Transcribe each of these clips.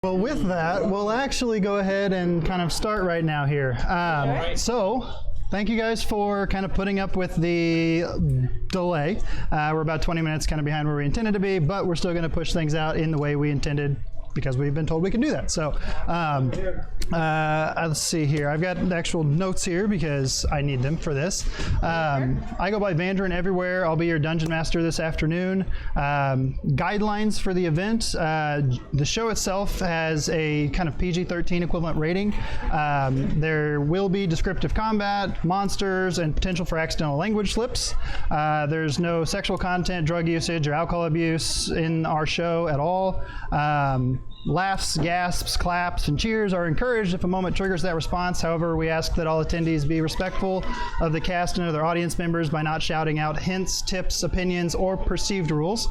Well, with that, we'll actually go ahead and kind of start right now here. So, thank you guys for kind of putting up with the delay. We're about 20 minutes kind of behind where we intended to be, but we're still going to push things out in the way we intended because we've been told we can do that. So, let's see here. I've got the actual notes here because I need them for this. I go by Vandrin everywhere. I'll be your dungeon master this afternoon. Guidelines for the event. The show itself has a kind of PG-13 equivalent rating. There will be descriptive combat, monsters, and potential for accidental language slips. There's no sexual content, drug usage, or alcohol abuse in our show at all. Laughs, gasps, claps, and cheers are encouraged if a moment triggers that response. However, we ask that all attendees be respectful of the cast and other audience members by not shouting out hints, tips, opinions, or perceived rules.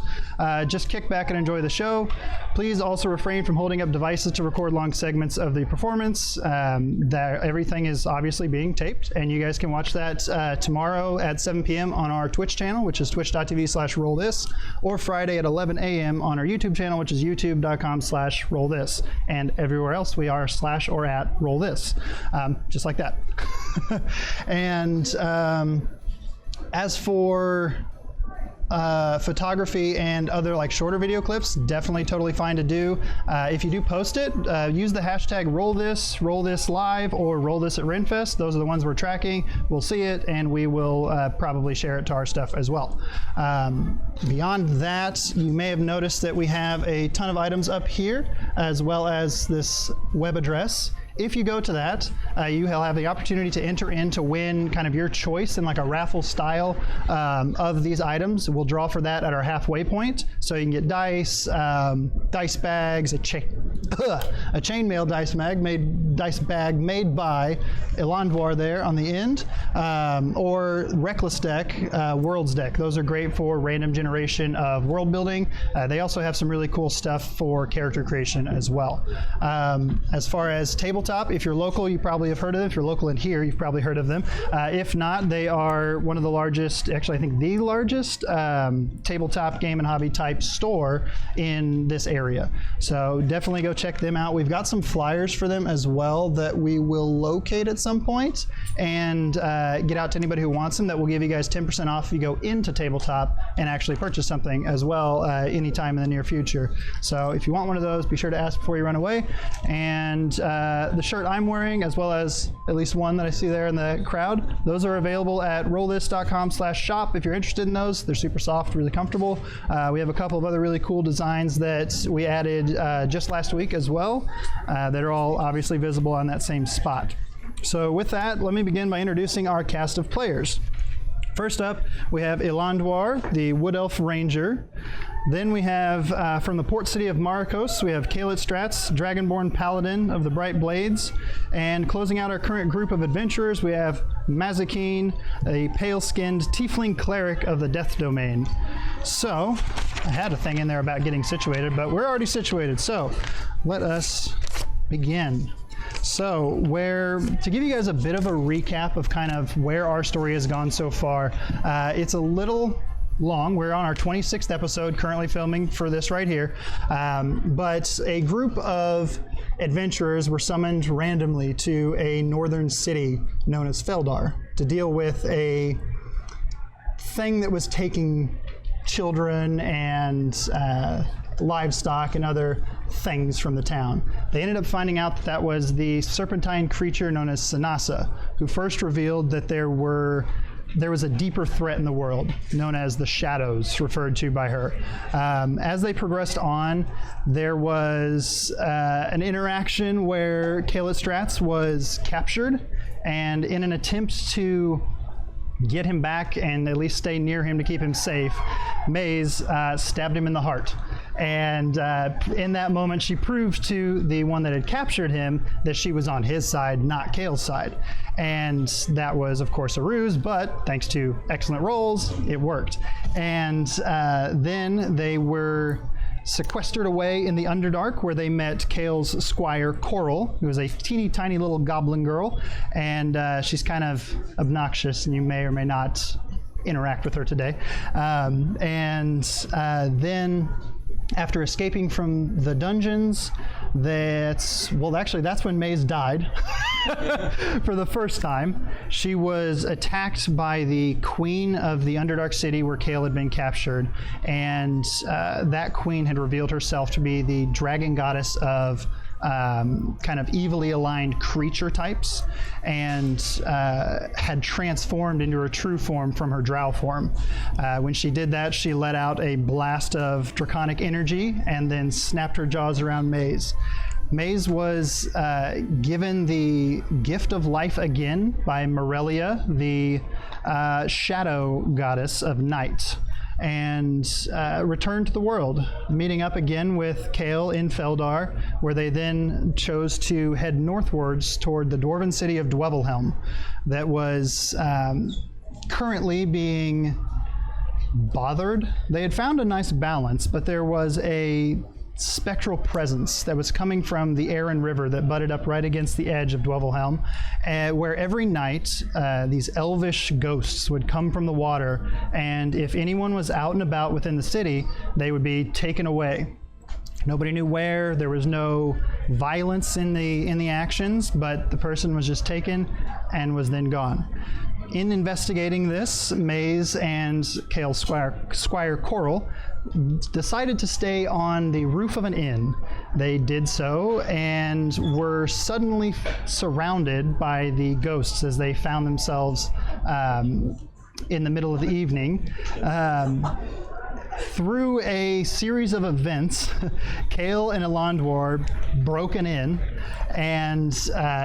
Just kick back and enjoy the show. Please also refrain from holding up devices to record long segments of the performance. Everything is obviously being taped, and you guys can watch that tomorrow at 7 p.m. on our Twitch channel, which is twitch.tv/RoleThis, or Friday at 11 a.m. on our YouTube channel, which is youtube.com/RoleThis, and everywhere else we are / or at RoleThis, just like that. And as for photography and other like shorter video clips, definitely totally fine to do. If you do post it, use the hashtag RoleThis or RoleThis at Renfest. Those are the ones we're tracking. We'll see it and we will probably share it to our stuff as well. Beyond that, you may have noticed that we have a ton of items up here, as well as this web address. If you go to that, you will have the opportunity to enter in to win kind of your choice in like a raffle style of these items. We'll draw for that at our halfway point. So you can get dice, dice bags, a chainmail dice bag made by Elanduar there on the end, or Reckless deck, Worlds deck. Those are great for random generation of world building. They also have some really cool stuff for character creation as well. As far as tabletop, if you're local, you probably have heard of them. If you're local in here, you've probably heard of them. If not, they are one of the largest, actually I think the largest tabletop game and hobby type store in this area. So definitely go check them out. We've got some flyers for them as well that we will locate at some point and get out to anybody who wants them. That will give you guys 10% off if you go into tabletop and actually purchase something as well anytime in the near future. So if you want one of those, be sure to ask before you run away. And the shirt I'm wearing, as well as at least one that I see there in the crowd, those are available at RoleThis.com/shop if you're interested in those. They're super soft, really comfortable. We have a couple of other really cool designs that we added just last week as well that are all obviously visible on that same spot. So with that, let me begin by introducing our cast of players. First up, we have Elanduar, the Wood Elf Ranger. Then we have, from the port city of Marikos, we have Kael Dragonborn Paladin of the Bright Blades. And closing out our current group of adventurers, we have Mazikeen, a pale-skinned tiefling cleric of the Death Domain. So, I had a thing in there about getting situated, but we're already situated. So, let us begin. So, to give you guys a bit of a recap of kind of where our story has gone so far, it's a little long. We're on our 26th episode, currently filming for this right here. But a group of adventurers were summoned randomly to a northern city known as Feldar to deal with a thing that was taking children and livestock and other things from the town. They ended up finding out that that was the serpentine creature known as Sanasa, who first revealed that there was a deeper threat in the world, known as the Shadows, referred to by her. As they progressed on, there was an interaction where Kael was captured, and in an attempt to get him back and at least stay near him to keep him safe, Maze stabbed him in the heart. And in that moment, she proved to the one that had captured him that she was on his side, not Kael's side. And that was, of course, a ruse, but thanks to excellent rolls, it worked. And then they were sequestered away in the Underdark, where they met Kael's squire, Coral, who was a teeny tiny little goblin girl. And she's kind of obnoxious, and you may or may not interact with her today. Then after escaping from the dungeons, that's when Maze died for the first time. She was attacked by the queen of the Underdark city where Kael had been captured, and that queen had revealed herself to be the dragon goddess of kind of evilly aligned creature types, and had transformed into her true form from her drow form. When she did that, she let out a blast of draconic energy and then snapped her jaws around Maze. Maze was given the gift of life again by Morelia, the shadow goddess of night, and returned to the world, meeting up again with Kael in Feldar, where they then chose to head northwards toward the dwarven city of Dwevelhelm that was currently being bothered. They had found a nice balance, but there was a spectral presence that was coming from the Aran River that butted up right against the edge of Dwevelhelm, where every night these elvish ghosts would come from the water, and if anyone was out and about within the city, they would be taken away. Nobody knew where. There was no violence in the actions, but the person was just taken and was then gone. In investigating this, Maze and Kael's Squire Coral decided to stay on the roof of an inn. They did so and were suddenly surrounded by the ghosts as they found themselves in the middle of the evening. Through a series of events, Kael and Elanduar broken in, and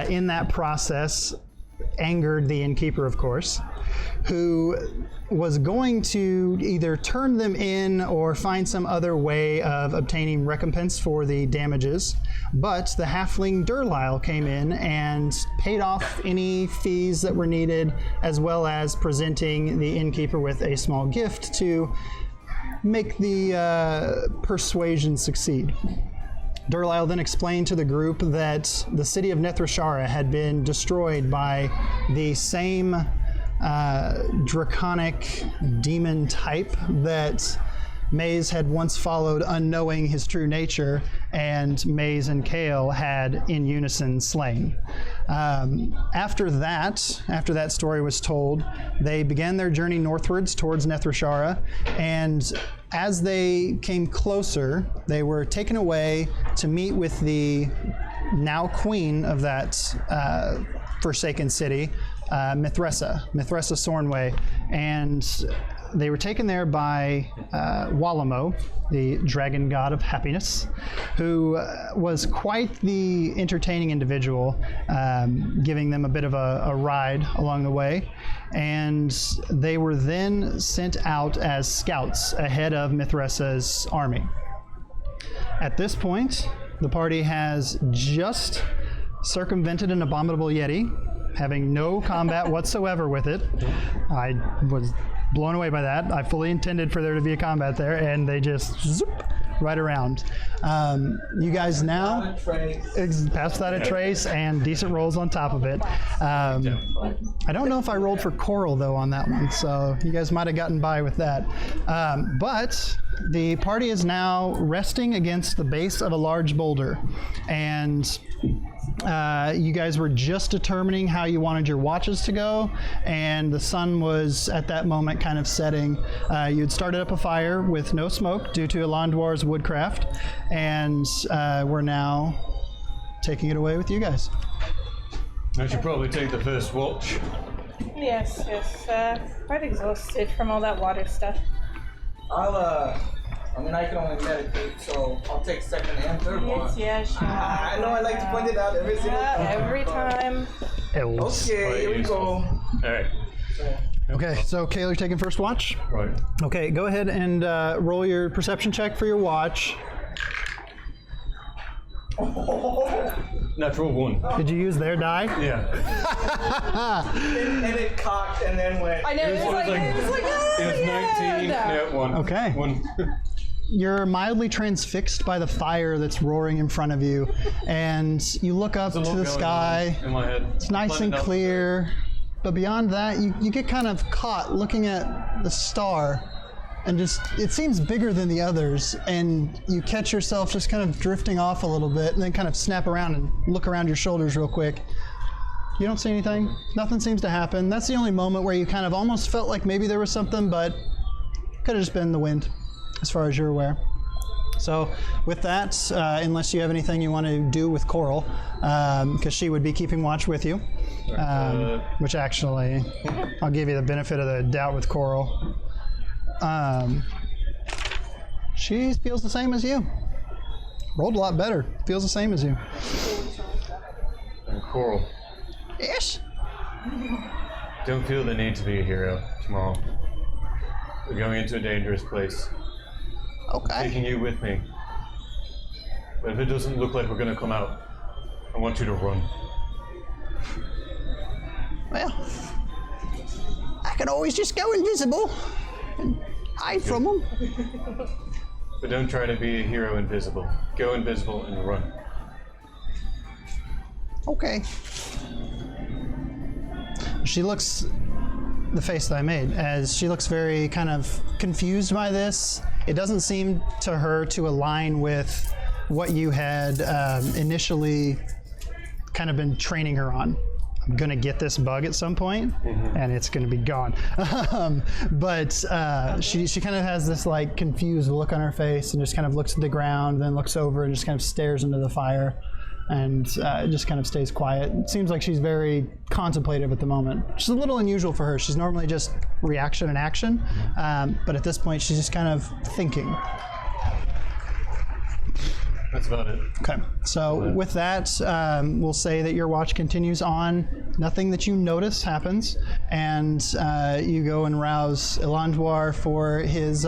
in that process angered the innkeeper, of course, who was going to either turn them in or find some other way of obtaining recompense for the damages. But the halfling Durlyle came in and paid off any fees that were needed, as well as presenting the innkeeper with a small gift to make the persuasion succeed. Durlyle then explained to the group that the city of Nethrashara had been destroyed by the same draconic demon type that Maze had once followed, unknowing his true nature, and Maze and Kael had in unison slain. After that story was told, they began their journey northwards towards Nethrashara, and as they came closer, they were taken away to meet with the now queen of that forsaken city, Mithressa Sornway, and they were taken there by Wallamo, the dragon god of happiness, who was quite the entertaining individual, giving them a bit of a ride along the way. And they were then sent out as scouts ahead of Mithressa's army. At this point, the party has just circumvented an abominable yeti, having no combat whatsoever with it. I was blown away by that. I fully intended for there to be a combat there, and they just zoop right around. You guys now passed without a trace and decent rolls on top of it. I don't know if I rolled for Coral though on that one, so you guys might have gotten by with that. But the party is now resting against the base of a large boulder, and you guys were just determining how you wanted your watches to go, and the sun was at that moment kind of setting. You had started up a fire with no smoke due to Elanduar's woodcraft, and we're now taking it away with you guys. I should probably take the first watch. Yes. Quite exhausted from all that water stuff. I can only meditate, so I'll take second and third one. Yeah, sure. I know I like to point it out every single time. Every time. Okay, here we go. All right. Okay, so Kael, you're taking first watch? Right. Okay, go ahead and roll your perception check for your watch. Natural one. Did you use their die? Yeah. and it cocked and then went. I know, it was like, it was 19. Yeah, one. Okay. One. You're mildly transfixed by the fire that's roaring in front of you, and you look up to the sky. In my head. It's nice and clear, but beyond that, you get kind of caught looking at the star and just, it seems bigger than the others, and you catch yourself just kind of drifting off a little bit, and then kind of snap around and look around your shoulders real quick. You don't see anything. Nothing seems to happen. That's the only moment where you kind of almost felt like maybe there was something, but could have just been the wind, as far as you're aware. So with that, unless you have anything you want to do with Coral, because she would be keeping watch with you, which actually, I'll give you the benefit of the doubt with Coral. She feels the same as you. Rolled a lot better. Feels the same as you. And Coral. Yes? Don't feel the need to be a hero tomorrow. We're going into a dangerous place. Okay. Taking you with me. But if it doesn't look like we're going to come out, I want you to run. Well, I could always just go invisible and hide from them. But don't try to be a hero invisible. Go invisible and run. Okay. She looks, the face that I made, as she looks very kind of confused by this. It doesn't seem to her to align with what you had initially kind of been training her on. I'm gonna get this bug at some point, and it's gonna be gone. But she kind of has this like confused look on her face, and just kind of looks at the ground, then looks over and just kind of stares into the fire, and just kind of stays quiet. It seems like she's very contemplative at the moment, which is a little unusual for her. She's normally just reaction and action, but at this point she's just kind of thinking. That's about it. Okay, so with that, we'll say that your watch continues on. Nothing that you notice happens, and you go and rouse Elanduar for his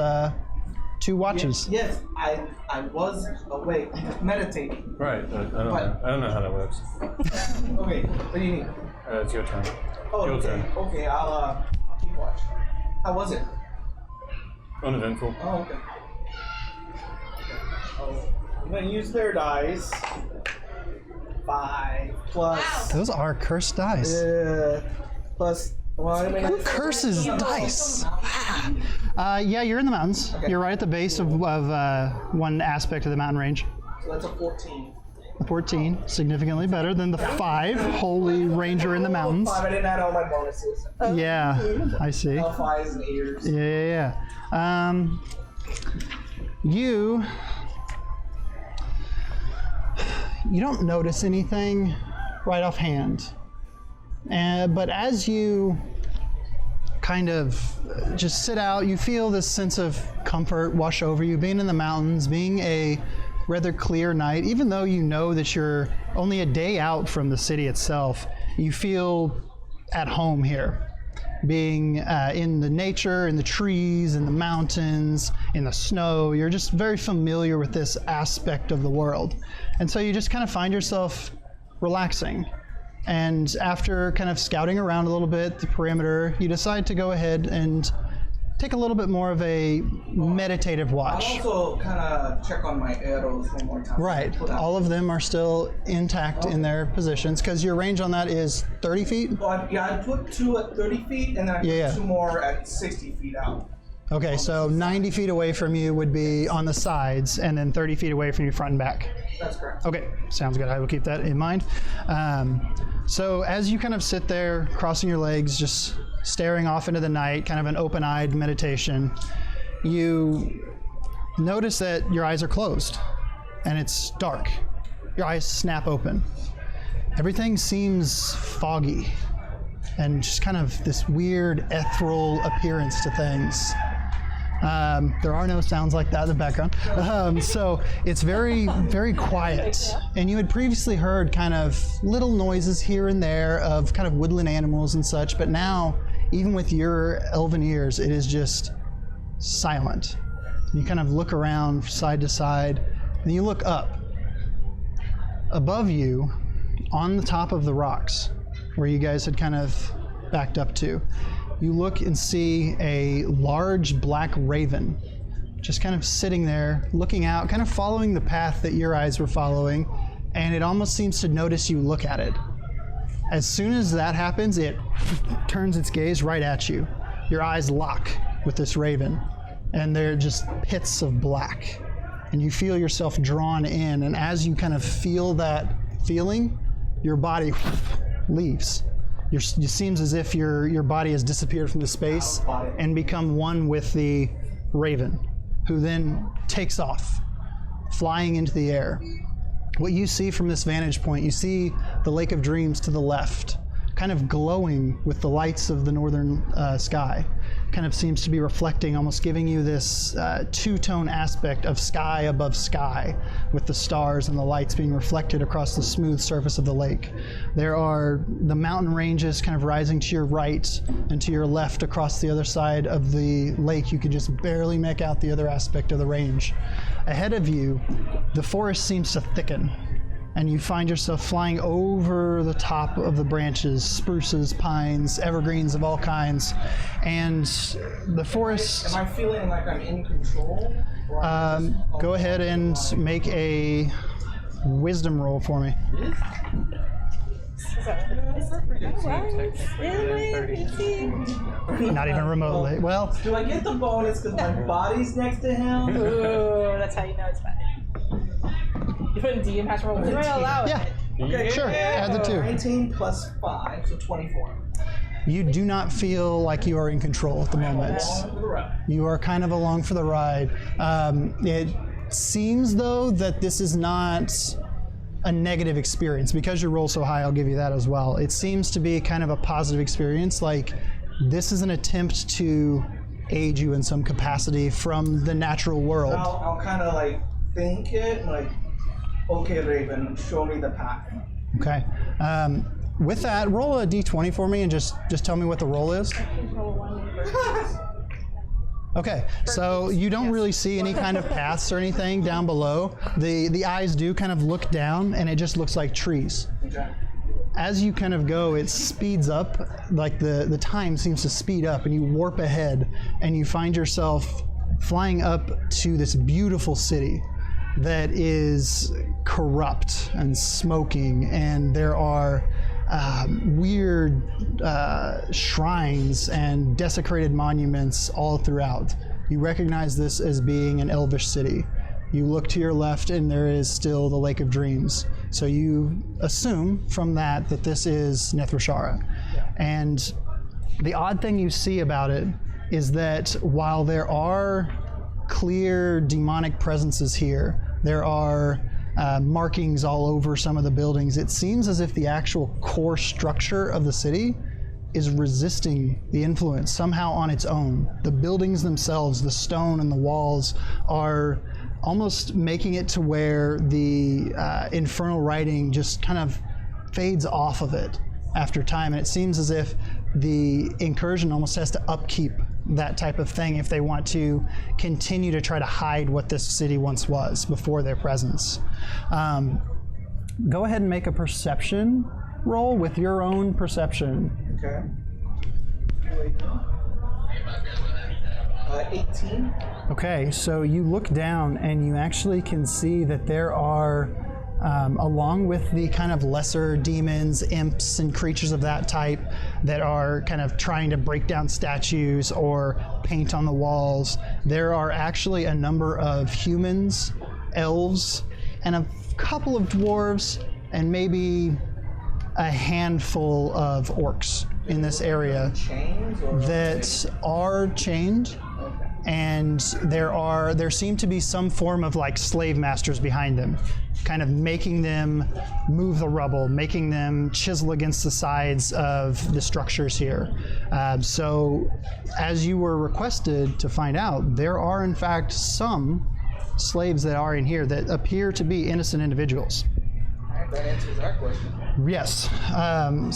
2 watches. Yes, I was awake, meditating. Right, I don't know how that works. Okay, what do you need? It's your turn. Oh, Your okay. turn. Okay, I'll keep watch. How was it? Uneventful. Oh, okay. Oh, I'm gonna use their dice. 5 plus. Those are cursed dice. Plus. Well, I mean, Who curses dice? Yeah, you're in the mountains. Okay. You're right at the base of one aspect of the mountain range. So that's a 14. The 14, significantly better than the 5, Holy Ranger in the mountains. 5, I didn't add all my bonuses. Yeah, I see. L5s and ears. Yeah. You don't notice anything right offhand. But as you kind of just sit out, you feel this sense of comfort wash over you, being in the mountains, being a rather clear night. Even though you know that you're only a day out from the city itself, you feel at home here. Being in the nature, in the trees, in the mountains, in the snow, you're just very familiar with this aspect of the world. And so you just kind of find yourself relaxing. And after kind of scouting around a little bit, the perimeter, you decide to go ahead and take a little bit more of a meditative watch. I'll also kind of check on my arrows one more time. Right. All of them are still intact in their positions, because your range on that is 30 feet? Well, I put 2 at 30 feet, and then I put 2 more at 60 feet out. Okay, so 90 feet away from you would be on the sides, and then 30 feet away from you front and back. That's correct. Okay, sounds good. I will keep that in mind. So as you kind of sit there, crossing your legs, just staring off into the night, kind of an open-eyed meditation, you notice that your eyes are closed, and it's dark. Your eyes snap open. Everything seems foggy, and just kind of this weird ethereal appearance to things. There are no sounds like that in the background. So it's very, very quiet. And you had previously heard kind of little noises here and there of kind of woodland animals and such, but now, even with your elven ears, it is just silent. You kind of look around side to side, and you look up. Above you, on the top of the rocks, where you guys had kind of backed up to, you look and see a large black raven just kind of sitting there, looking out, kind of following the path that your eyes were following, and it almost seems to notice you look at it. As soon as that happens, it turns its gaze right at you. Your eyes lock with this raven, and they're just pits of black. And you feel yourself drawn in, and as you kind of feel that feeling, your body leaves. It seems as if your body has disappeared from the space and become one with the raven, who then takes off, flying into the air. What you see from this vantage point, you see the Lake of Dreams to the left, kind of glowing with the lights of the northern sky. Kind of seems to be reflecting, almost giving you this two-tone aspect of sky above sky, with the stars and the lights being reflected across the smooth surface of the lake. There are the mountain ranges kind of rising to your right and to your left across the other side of the lake. You can just barely make out the other aspect of the range. Ahead of you, the forest seems to thicken, and you find yourself flying over the top of the branches, spruces, pines, evergreens of all kinds, and the forest... Am I feeling like I'm in control? Go ahead and make a wisdom roll for me. Not even remotely. Well, do I get the bonus because my body's next to him? Ooh, that's how you know it's bad. You put in D and has to roll. We're gonna allow it. yeah, Okay, sure, add the 2. 19 plus 5, so 24. You do not feel like you are in control at the moment. Along for the ride. You are kind of along for the ride. It seems, though, that this is not a negative experience. Because your roll's so high, I'll give you that as well. It seems to be kind of a positive experience. Like, this is an attempt to aid you in some capacity from the natural world. I'll kind of like think it, like, okay, Raven, show me the path. Okay. With that, roll a d20 for me and just tell me what the roll is. Okay, so you don't really see any kind of paths or anything down below. The eyes do kind of look down, and it just looks like trees. Okay. As you kind of go, it speeds up, like the time seems to speed up, and you warp ahead, and you find yourself flying up to this beautiful city that is corrupt and smoking, and there are weird shrines and desecrated monuments all throughout. You recognize this as being an elvish city. You look to your left and there is still the Lake of Dreams. So you assume from that this is Nethrashara. Yeah. And the odd thing you see about it is that while there are clear demonic presences here, there are markings all over some of the buildings. It seems as if the actual core structure of the city is resisting the influence somehow on its own. The buildings themselves, the stone and the walls, are almost making it to where the infernal writing just kind of fades off of it after time. And it seems as if the incursion almost has to upkeep that type of thing if they want to continue to try to hide what this city once was before their presence. Go ahead and make a perception roll with your own perception. Okay. 18. Okay, so you look down and you actually can see that there are, along with the kind of lesser demons, imps, and creatures of that type that are kind of trying to break down statues or paint on the walls, there are actually a number of humans, elves, and a couple of dwarves, and maybe a handful of orcs in this area Chains or that are chained. And there seem to be some form of like slave masters behind them, kind of making them move the rubble, making them chisel against the sides of the structures here. So as you were requested to find out, there are in fact some slaves that are in here that appear to be innocent individuals. That answers that question. Yes.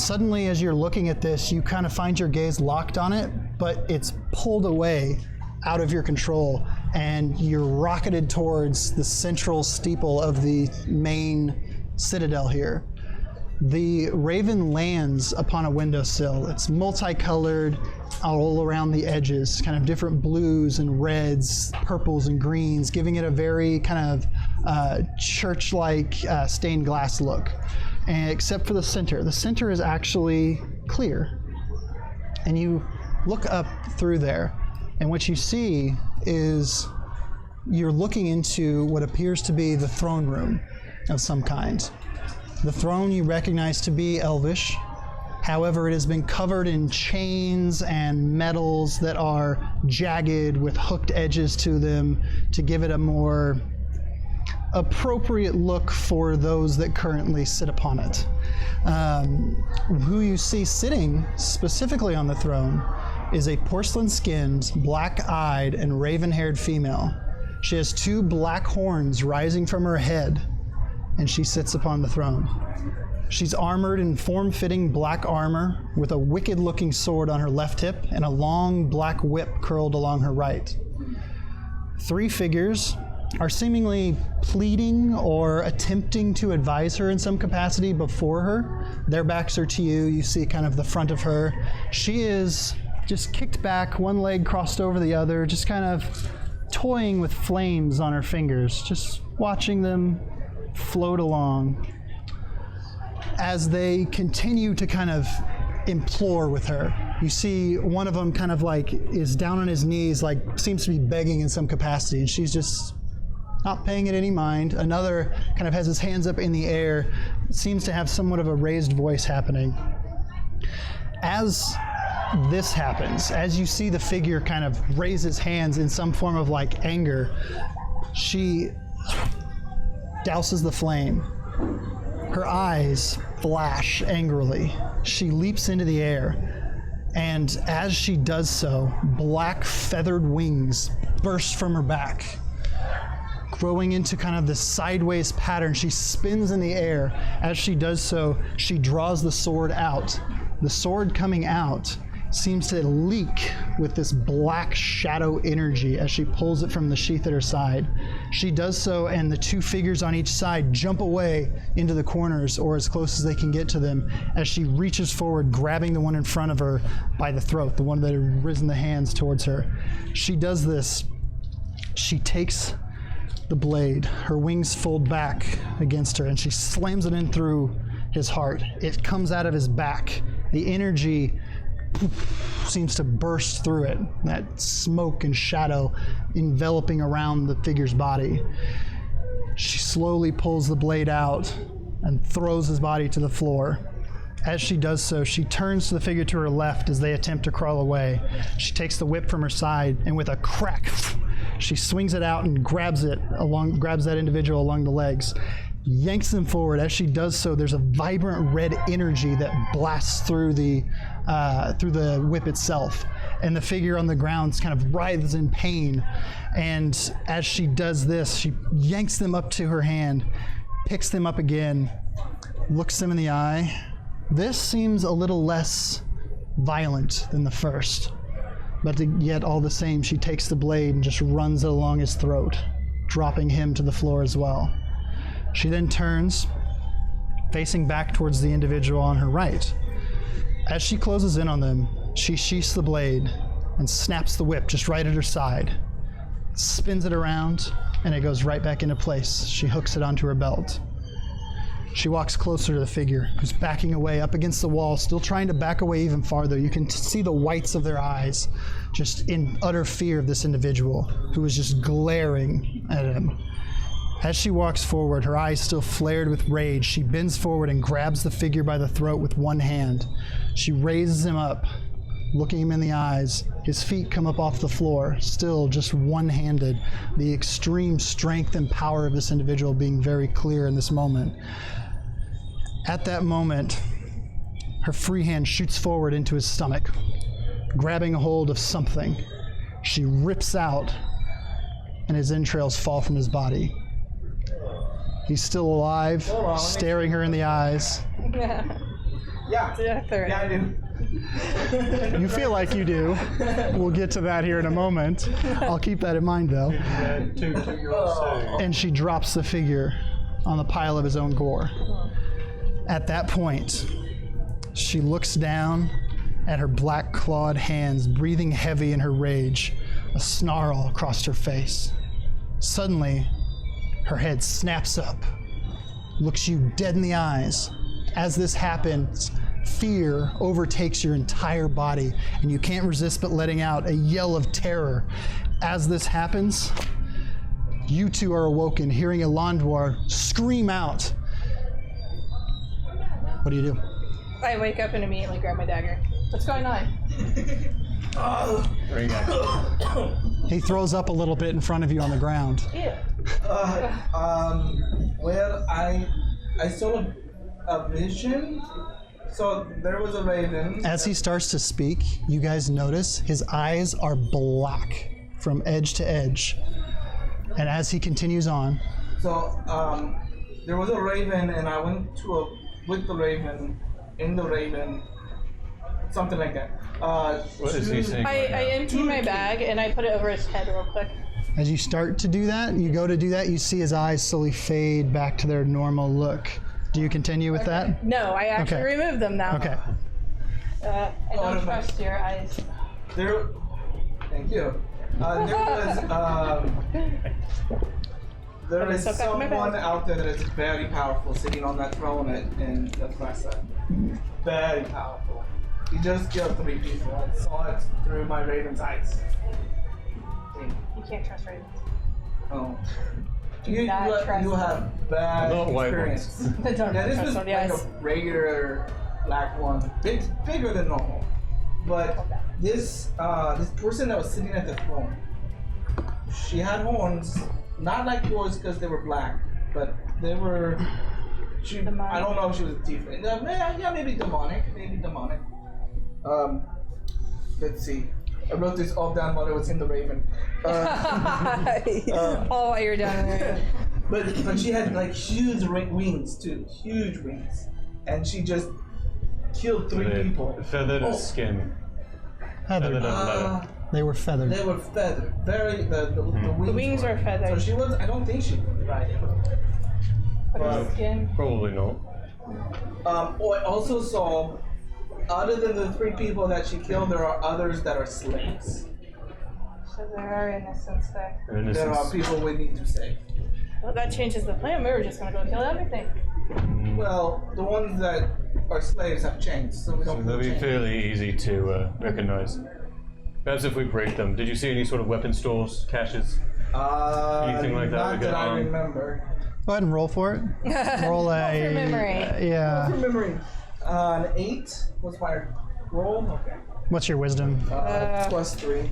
Suddenly as you're looking at this, you kind of find your gaze locked on it, but it's pulled away out of your control, and you're rocketed towards the central steeple of the main citadel here. The Raven lands upon a windowsill. It's multicolored all around the edges, kind of different blues and reds, purples and greens, giving it a very kind of church-like stained glass look, except for the center. The center is actually clear. And you look up through there, and what you see is you're looking into what appears to be the throne room of some kind. The throne you recognize to be elvish. However, it has been covered in chains and metals that are jagged with hooked edges to them to give it a more appropriate look for those that currently sit upon it. Who you see sitting specifically on the throne is a porcelain-skinned, black-eyed, and raven-haired female. She has 2 black horns rising from her head, and she sits upon the throne. She's armored in form-fitting black armor with a wicked-looking sword on her left hip and a long black whip curled along her right. 3 figures are seemingly pleading or attempting to advise her in some capacity before her. Their backs are to you. You see kind of the front of her. She is just kicked back, one leg crossed over the other, just kind of toying with flames on her fingers, just watching them float along as they continue to kind of implore with her. You see one of them kind of like is down on his knees, like seems to be begging in some capacity, and she's just not paying it any mind. Another kind of has his hands up in the air, seems to have somewhat of a raised voice happening. As this happens, as you see the figure kind of raise his hands in some form of like anger, she douses the flame. Her eyes flash angrily. She leaps into the air, and as she does so, black feathered wings burst from her back, growing into kind of this sideways pattern. She spins in the air. As she does so, she draws the sword out. The sword coming out seems to leak with this black shadow energy as she pulls it from the sheath at her side. She does so, and the 2 figures on each side jump away into the corners or as close as they can get to them as she reaches forward, grabbing the one in front of her by the throat, the one that had risen the hands towards her. She does this. She takes the blade, her wings fold back against her, and she slams it in through his heart. It comes out of his back. The energy seems to burst through it, that smoke and shadow enveloping around the figure's body. She slowly pulls the blade out and throws his body to the floor. As she does so, she turns to the figure to her left as they attempt to crawl away. She takes the whip from her side, and with a crack, she swings it out and grabs that individual along the legs, yanks them forward. As she does so, there's a vibrant red energy that blasts through the whip itself, and the figure on the ground kind of writhes in pain. And as she does this, she yanks them up to her hand, picks them up again, looks them in the eye. This seems a little less violent than the first, but yet all the same, she takes the blade and just runs it along his throat, dropping him to the floor as well. She then turns, facing back towards the individual on her right. As she closes in on them, she sheaths the blade and snaps the whip just right at her side, spins it around, and it goes right back into place. She hooks it onto her belt. She walks closer to the figure, who's backing away up against the wall, still trying to back away even farther. You can see the whites of their eyes, just in utter fear of this individual, who is just glaring at him. As she walks forward, her eyes still flared with rage, she bends forward and grabs the figure by the throat with one hand. She raises him up, looking him in the eyes. His feet come up off the floor, still just one-handed, the extreme strength and power of this individual being very clear in this moment. At that moment, her free hand shoots forward into his stomach, grabbing a hold of something. She rips out, and his entrails fall from his body. He's still alive, staring her in the eyes. Yeah, I do. You feel like you do. We'll get to that here in a moment. I'll keep that in mind, though. And she drops the figure on the pile of his own gore. At that point, she looks down at her black clawed hands, breathing heavy in her rage, a snarl across her face. Suddenly, her head snaps up, looks you dead in the eyes. As this happens, fear overtakes your entire body, and you can't resist but letting out a yell of terror. As this happens, you two are awoken, hearing Elanduar scream out. What do you do? I wake up and immediately grab my dagger. What's going on? Ring action. He throws up a little bit in front of you on the ground. Ew. Well, I saw a vision. So there was a raven. As he starts to speak, you guys notice his eyes are black from edge to edge. And as he continues on, So there was a raven, and I went with the raven, in the raven, something like that. What is he saying? I empty my bag and I put it over his head real quick. as you start to do that, you go to do that, you see his eyes slowly fade back to their normal look. Do you continue with that? No, I actually Okay. removed them now. Okay. I don't trust your eyes. There, thank you. There is Stuff back in my someone bag. out there that is very powerful, sitting on that throne in the plaza. Very powerful. He just killed 3 people. I saw it through my raven's eyes. You can't trust ravens. Oh. You not trust have bad Not white experience. Don't Yeah, this trust was on the like eyes. a regular black one. It's bigger than normal. But this person that was sitting at the throne, she had horns, not like yours because they were black, but they were. I don't know if she was different. Yeah, maybe demonic. Let's see. I wrote this all down while I was in the Raven. All while you're down there. But she had like huge wings too, huge wings, and she just killed 3 people. Feathered skin. Feathered. Feathered leather. They were feathered. They were feathered. Very the wings were feathered. So she was. I don't think she was riding. What is skin? Probably not. I also saw, other than the 3 people that she killed, there are others that are slaves. So there are innocents there. There are people we need to save. Well, that changes the plan. We were just gonna go kill everything. Well, the ones that are slaves have changed, so we don't. They'll be change. fairly easy to recognize. Perhaps if we break them. Did you see any sort of weapon stores, caches? Anything like that Not we that could I arm? remember. Go ahead and roll for it. Roll a. From memory. Yeah. Remembering, an 8 was my roll. Okay. What's your wisdom? +3.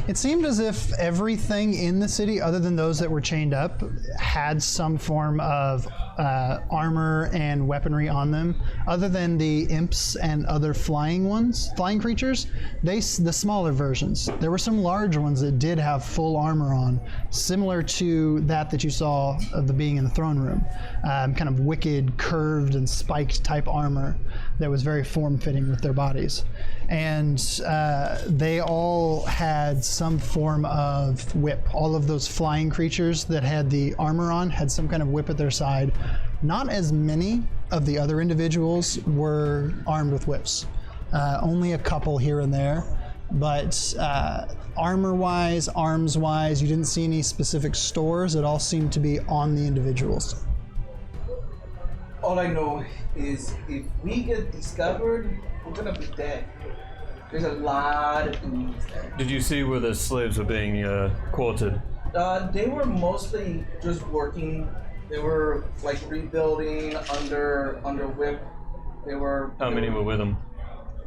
It seemed as if everything in the city, other than those that were chained up, had some form of armor and weaponry on them. Other than the imps and other flying creatures, the smaller versions. There were some large ones that did have full armor on, similar to that you saw of the being in the throne room. Kind of wicked, curved, and spiked type armor that was very form-fitting with their bodies. And they all had some form of whip. All of those flying creatures that had the armor on had some kind of whip at their side. Not as many of the other individuals were armed with whips. Only a couple here and there. But armor-wise, arms-wise, you didn't see any specific stores. It all seemed to be on the individuals. All I know is if we get discovered, we're gonna be dead. There's a lot of enemies there. Did you see where the slaves were being quartered? They were mostly just working. They were like rebuilding under whip. They were. How many were with them?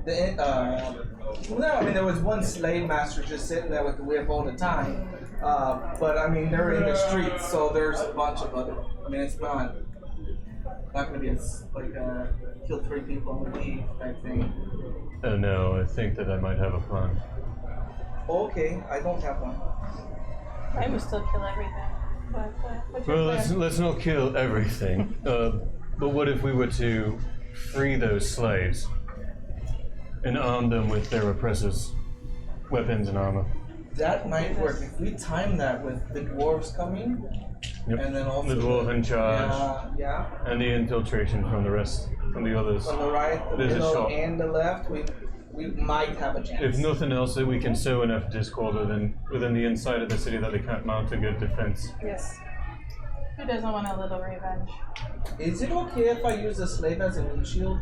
No, I mean there was one slave master just sitting there with the whip all the time. But I mean they're in the streets, so there's a bunch of other. I mean it's not gonna be like kill 3 people and leave type thing. Oh no, I think that I might have a plan. Okay, I don't have one. I would still kill everything. What's your Well, plan? let's not kill everything. But what if we were to free those slaves and arm them with their oppressors' weapons and armor? That might work if we time that with the dwarves coming, Yep. and then also The dwarf in charge, Yeah. and the infiltration from the others. On the right, the There's a middle, shot. and the left, we might have a chance. If nothing else, that we can sow enough discord within the inside of the city that they can't mount a good defense. Yes. Who doesn't want a little revenge? Is it okay if I use the slave as a windshield?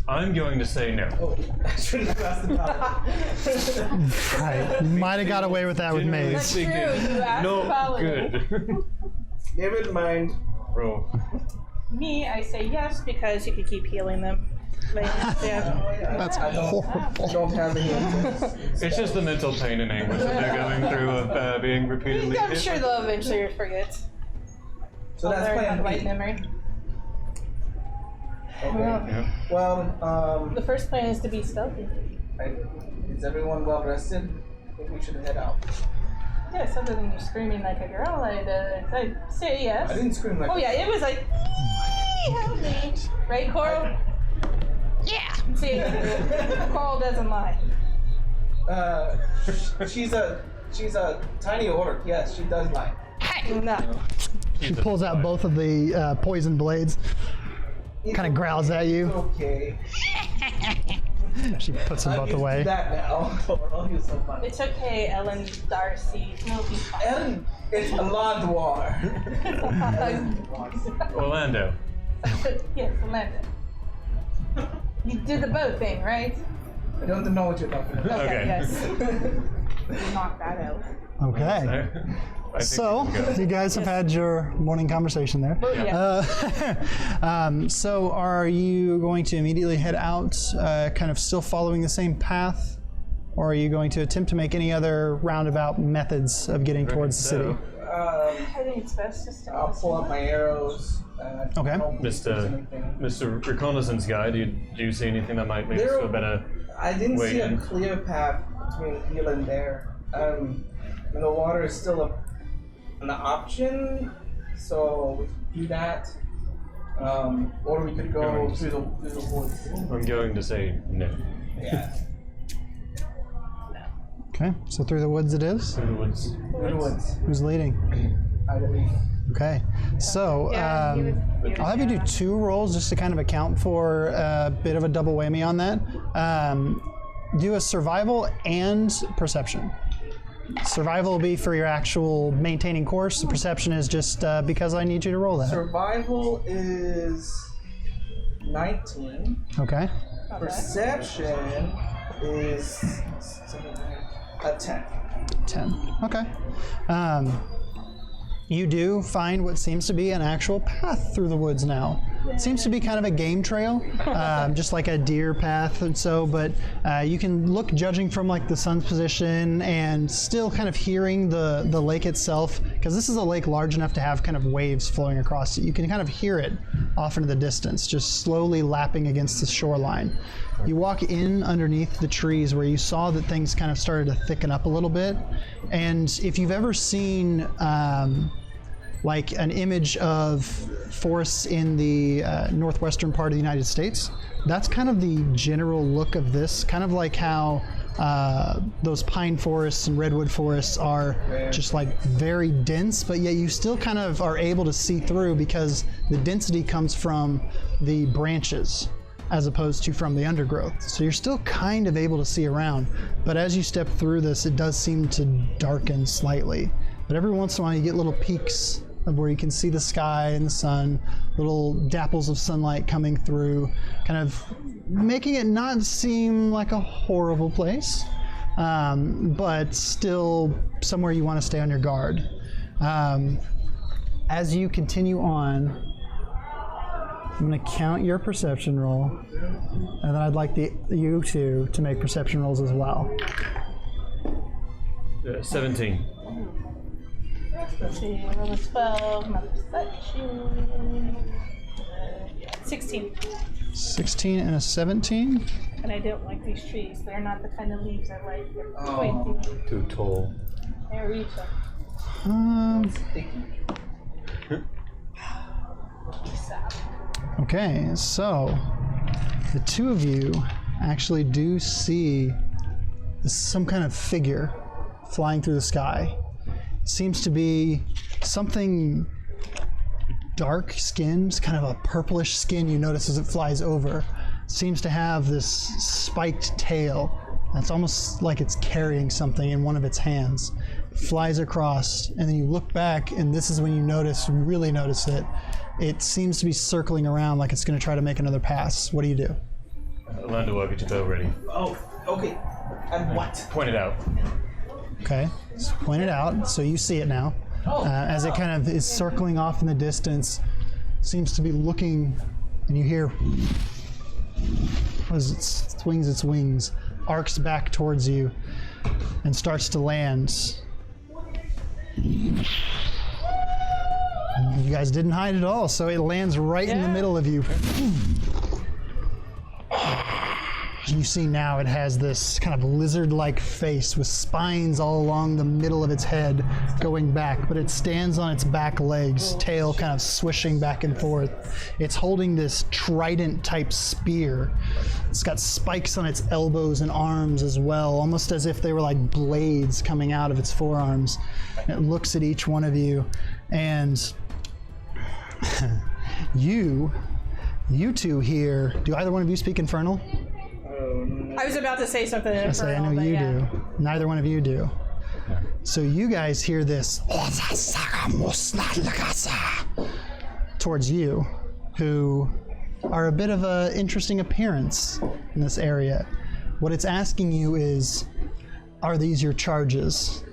I'm going to say no. Oh, I should have asked the paladin. Right. Might have got away with that with Generally Maze. speaking, True, you asked no the paladin. good. Never mind. Roll. Me, I say yes because you could keep healing them. That's horrible. I don't have any of this. It's just the mental pain and anguish that they're going through of being repeatedly I'm hit. sure they'll eventually forget. So I'll that's learn plan how to light B. memory. Okay. Yeah. Well, The first plan is to be stealthy. is everyone well rested? I think we should head out. Yes, other than you screaming like a girl, I'd say yes. I didn't scream like. Oh yeah, it was like, "Eee, help me!" Right, Coral? Yeah. See, Coral doesn't lie. She's a tiny orc. Yes, she does lie. No. She pulls out both of the poison blades, kind of growls at you. It's okay. She puts them I'm both used away. to that now. Oh, you're so funny. It's okay, Ellen Darcy. No, be fine. Ellen, it's Elanduar. Orlando. Yes, Amanda. You did the bow thing, right? I don't know what you're talking about. Okay. Yes. Knock that out. Okay. I think So, we can go. you guys have had your morning conversation there. Yeah. So, are you going to immediately head out, kind of still following the same path? Or are you going to attempt to make any other roundabout methods of getting towards the city? I think it's best just to I'll pull out my arrows. Okay. Mr. Reconnaissance Guy, do you see anything that might make us feel better? I didn't way see a in? clear path between here and there. And the water is still an option, so we could do that. Or we could go through the woods. I'm going to say no. Yeah, Okay, so through the woods it is. Through the woods. through the woods, Who's leading? I believe. Okay, so Yeah, you would I'll have you do 2 rolls just to kind of account for a bit of a double whammy on that. Do a survival and perception. Survival will be for your actual maintaining course. The perception is just because I need you to roll that. Survival is 19. Okay. Perception is a 10. 10. Okay. You do find what seems to be an actual path through the woods now. It seems to be kind of a game trail, just like a deer path and so, but you can look, judging from like the sun's position and still kind of hearing the lake itself, because this is a lake large enough to have kind of waves flowing across it. You can kind of hear it off into the distance, just slowly lapping against the shoreline. You walk in underneath the trees where you saw that things kind of started to thicken up a little bit. And if you've ever seen like an image of forests in the northwestern part of the United States, that's kind of the general look of this, kind of like how those pine forests and redwood forests are just like very dense, but yet you still kind of are able to see through because the density comes from the branches as opposed to from the undergrowth. So you're still kind of able to see around, but as you step through this, it does seem to darken slightly. But every once in a while you get little peaks of where you can see the sky and the sun, little dapples of sunlight coming through, kind of making it not seem like a horrible place, but still somewhere you want to stay on your guard. As you continue on, I'm going to count your perception roll, and then I'd like you two to make perception rolls as well. 17. Let's see, roll a 12, my perception. 16. 16 and a 17. And I don't like these trees. They're not the kind of leaves I like. They're Oh. pointy. Too tall. They're reach up. Okay, so the two of you actually do see some kind of figure flying through the sky. It seems to be something dark skinned, kind of a purplish skin you notice as it flies over. Seems to have this spiked tail. It's almost like it's carrying something in one of its hands. flies across, and then you look back, and this is when you really notice it. It seems to be circling around like it's going to try to make another pass. What do you do? Elanduar, get your bow ready. Oh, okay. And what? Point it out. Okay, so point it out, so you see it now. As it kind of is circling off in the distance, seems to be looking, and you hear as it swings its wings, arcs back towards you, and starts to land. You guys didn't hide at all, so it lands right in the middle of you. You see now it has this kind of lizard-like face with spines all along the middle of its head going back, but it stands on its back legs, tail kind of swishing back and forth. It's holding this trident-type spear. It's got spikes on its elbows and arms as well, almost as if they were like blades coming out of its forearms. It looks at each one of you, and you two here, do either one of you speak Infernal? I was about to say something in I know you do. Neither one of you do. So you guys hear this towards you, who are a bit of an interesting appearance in this area. What it's asking you is, are these your charges?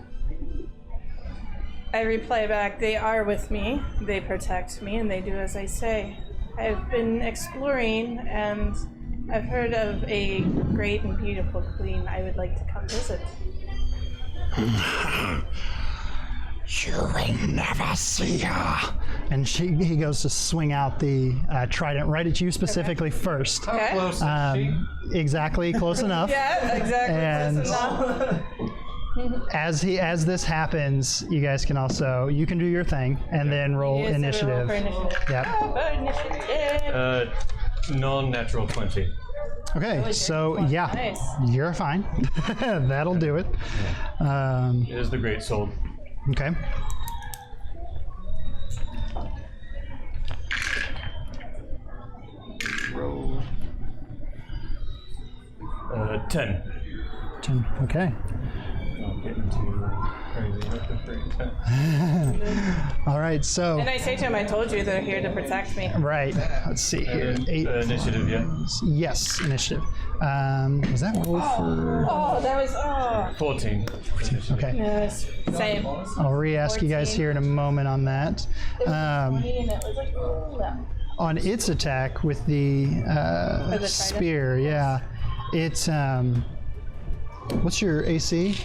I reply back, they are with me, they protect me, and they do as I say. I've been exploring, and I've heard of a great and beautiful queen I would like to come visit. You will never see her. And he goes to swing out the trident right at you specifically first. Okay. Close is she? Exactly, close enough. Yeah, exactly. And Close enough. as this happens, you guys can also, you can do your thing and then roll Yes, initiative. roll for initiative. Yep. Oh, for initiative. Non-natural 20. Okay, so yeah, Nice. you're fine. That'll do it. It is the great soul. Okay. Roll. 10. 10. Okay. I'll get into crazy with the free 10. All right, so And I say to him, I told you they're here to protect me. right. Let's see here. 8. Initiative, yeah. Yes, initiative. Was that roll for? Oh, that was, 14. Okay. Yes, same. I'll re-ask you guys 14. here in a moment on that. And it was like, no. On its attack with the trident? spear, yeah. It's what's your AC?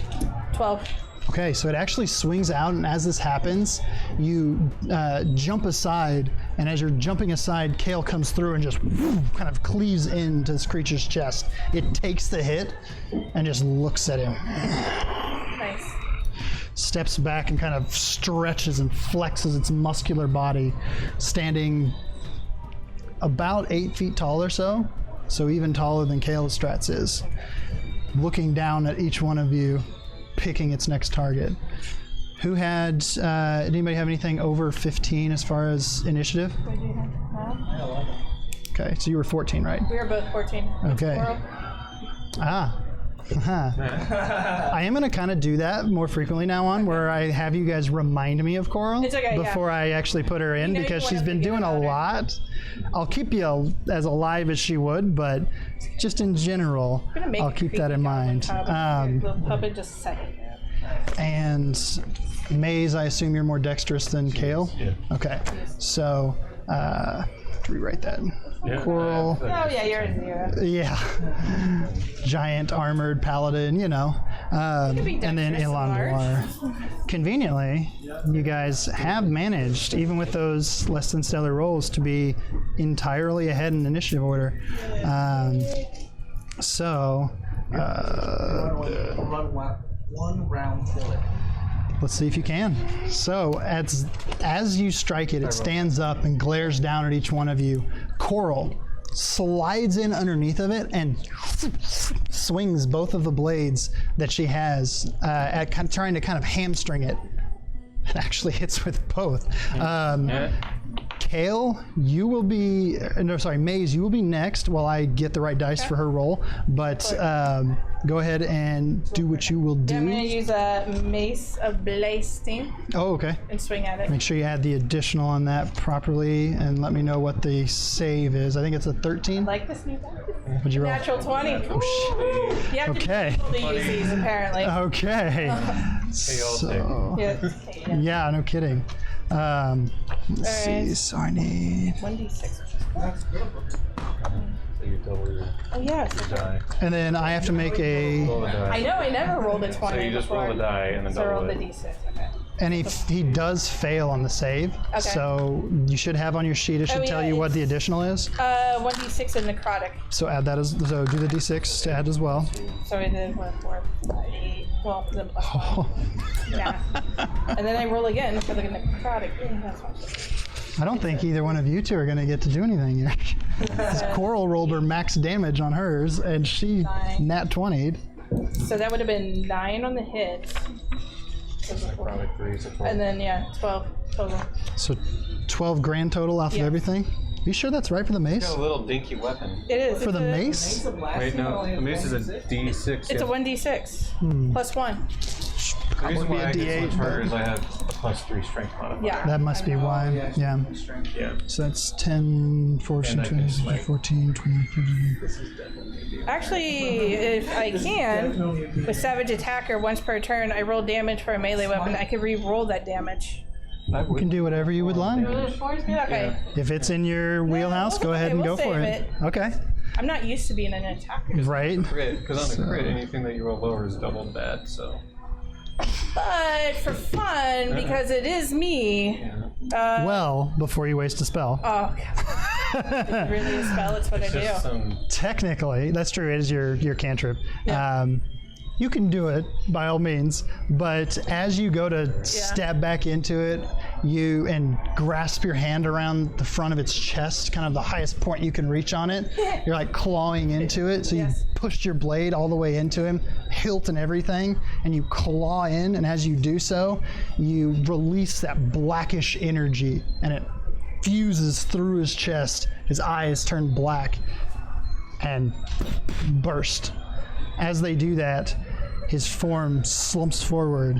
12. Okay, so it actually swings out, and as this happens, you jump aside, and as you're jumping aside, Kael comes through and just kind of cleaves into this creature's chest. It takes the hit and just looks at him. Nice. Steps back and kind of stretches and flexes its muscular body, standing about 8 feet tall or so, so even taller than Kael Strats is, looking down at each one of you, picking its next target. Who had, did anybody have anything over 15 as far as initiative? What do you have? No? Okay, so you were 14, right? We were both 14. Okay. Squirrel. Ah. I am going to kind of do that more frequently now on, where I have you guys remind me of Coral It's okay, before I actually put her in, You know because you she's wanna been forget doing a about her. lot. I'll keep you as alive as she would, but just in general, I'm gonna make I'll a keep that creepy in goblin mind. cob. Little puppet just set it. And Maze, I assume you're more dexterous than Kael? Yeah. Okay, so rewrite that. Yeah. Coral. Oh yeah, you're a 0. Yeah. Giant armored paladin, you know. be And then dexterous and Elanduar. Conveniently, you guys have managed, even with those less than stellar rolls, to be entirely ahead in initiative order. So, one round kill it. let's see if you can. So, as you strike it, it stands up and glares down at each one of you. Coral slides in underneath of it and swings both of the blades that she has at trying to kind of hamstring it. It actually hits with both. Yeah. Kael, you will be, no, sorry, Maze, you will be next while I get the right dice for her roll. But go ahead and do what you will do. I'm going to use a Mace of Blasting Oh, okay. and swing at it. Make sure you add the additional on that properly and let me know what the save is. I think it's a 13. Like this new dice. What'd you roll? Natural 20. Ooh. You have Okay. to be able to use these, apparently. Okay. So, Yeah. yeah, no kidding. Let's see. Alright. So I need. 1d6. So you double your Oh, yes. die. And then I have to make a. Roll the die. I know I never rolled a 20 So you just roll before. the die and then So roll double the it. d6. Okay. And he does fail on the save. Okay. So you should have on your sheet. It should Oh, tell yeah, you what the it's- additional is. 1d6 and necrotic. So add that as. So do the d6 to add as well. So I did 1, 4, 5, 8. Well, the plus 1. Yeah. And then I roll again for the necrotic. Yeah, that's fine. I don't think either one of you two are going to get to do anything yet. Coral rolled her max damage on hers, and she 9. nat 20'd. So that would have been 9 on the hit. Necrotic 3, so 12. And then, yeah, 12 total. So 12 grand total off of Yeah. everything. You sure that's right for the mace? Got a little dinky weapon. It is. For the it's a- mace? Wait, no, the mace is a D6. It's a 1d6 plus 1. The reason why I Probably a get so much D8, harder but- is I have a +3 strength modifier. Yeah. That must be why. Yeah. Yeah. So that's 10, 14, And I can 20, smite. 14, 20, 30. Actually, if I can, with Savage Attacker, once per turn, I roll damage for a melee weapon. I could re-roll that damage. You can do whatever you would like. Okay. If it's in your wheelhouse, go ahead and we'll go for save it. it. Okay. I'm not used to being an attacker. Right. Crit, because on the crit, anything that you roll lower is double bad, so. But for fun, because it is me. Well, before you waste a spell. Oh, God. It's really a spell. It's what I Just do. some. Technically, that's true. It is your cantrip. You can do it by all means, but as you go to step back into it, you and grasp your hand around the front of its chest, kind of the highest point you can reach on it. You're like clawing into it, so you pushed your blade all the way into him, hilt and everything, and you claw in. And as you do so, you release that blackish energy, and it fuses through his chest. His eyes turn black and burst. As they do that, his form slumps forward.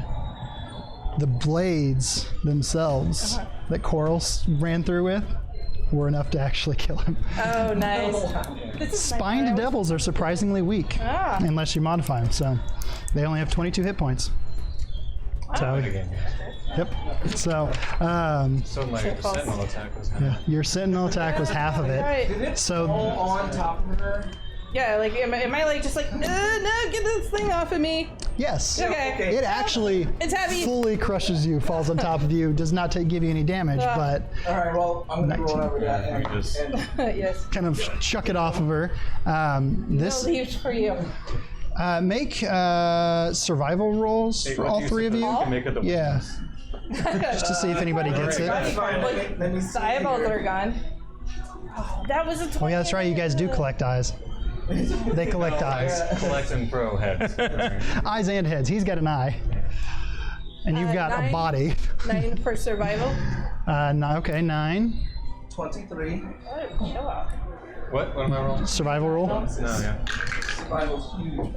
The blades themselves that Coral ran through with were enough to actually kill him. Oh, nice. This is my Spined style. devils are surprisingly weak, unless you modify them. So they only have 22 hit points. So, Again. yep. So, So my Sentinel Attack was half. your Sentinel Attack was half of it. Right. So On top of her. Yeah, like, am I like, just like, no, get this thing off of me. yes, Okay. it actually It's heavy. fully crushes you, falls on top of you, does not give you any damage, but All right, well, I'm gonna roll over that. Yeah, we just- Yes. kind of chuck it off of her. This No leaves for you. make survival rolls Hey, for what all do you three of you. suppose we can make of the Yeah, weakness? just to see if anybody gets it. That's fine. Let me see. The eyeballs are gone. Oh, that was a 20. Oh yeah, that's right. You guys do collect eyes. They collect eyes, Collect and throw heads. eyes and heads. He's got an eye, and you've got a 9. body. 9 for survival. Okay, 9 23. What? What am I rolling? survival roll. No, yeah. Survival's huge.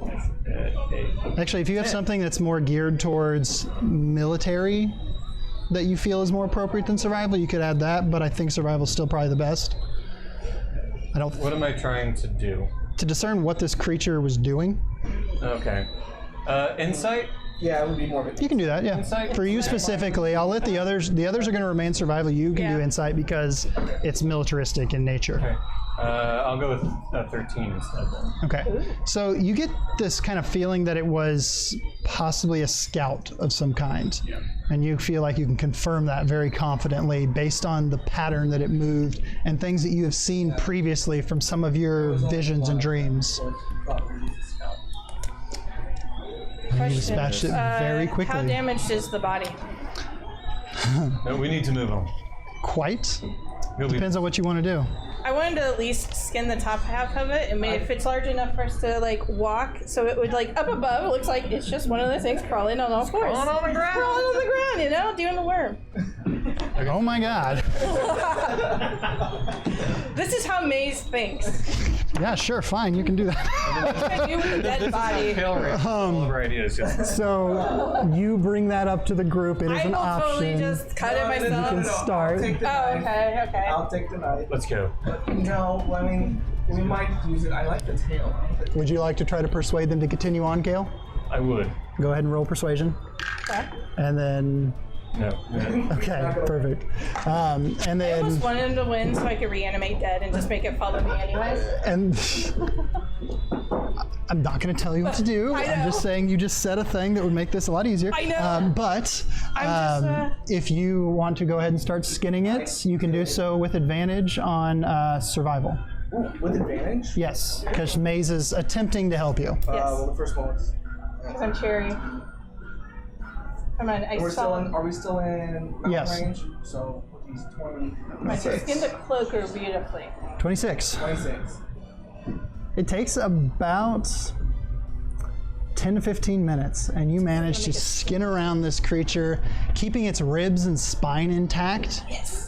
8. Actually, if you have something that's more geared towards military that you feel is more appropriate than survival, you could add that, but I think survival's still probably the best. I don't What am I trying to do? to discern what this creature was doing. Okay. Insight? Yeah, it would be more of a. You can do that, yeah. Insight? For you specifically, I'll let the others are going to remain survival. You can do Yeah. insight because it's militaristic in nature. Okay. I'll go with 13 instead then. Okay. So you get this kind of feeling that it was possibly a scout of some kind. Yeah. And you feel like you can confirm that very confidently based on the pattern that it moved and things that you have seen previously from some of your visions and dreams. And you dispatched it very How quickly. damaged is the body? No, we need to move on. Quite. He'll be- Depends on what you want to do. I wanted to at least skin the top half of it, and if it's large enough for us to like walk, so it would like up above. It looks like it's just one of the things crawling on all fours. Crawling on the ground. Crawling on the ground, you know, doing the worm. Oh my god. This is how Maze thinks. Yeah, sure, fine, you can do that. What do I do with a dead body? All of our ideas. So you bring that up to the group. It is I an will option. totally just cut it myself. can start. I'll take the Oh, knife. okay. I'll take the knife. Let's go. No, I mean, we might use it. I like the tail. Would you like to try to persuade them to continue on, Kael? I would. Go ahead and roll persuasion. Okay. And then, No. okay, perfect. And I then, almost wanted him to win so I could reanimate dead and just make it follow me anyways. and I'm not going to tell you what to do. I I'm just know. saying you just said a thing that would make this a lot easier. I know. But I'm just, if you want to go ahead and start skinning it, you can do so with advantage on survival. Ooh, with advantage? Yes, because Maze is attempting to help you. Well, the first one was. Because I'm cherry. Come on, I Are we saw still in mountain Yes. range? So he's 20. my skin to cloak her beautifully. 26. 26. It takes about 10 to 15 minutes, and you manage to skin around this creature, keeping its ribs and spine intact,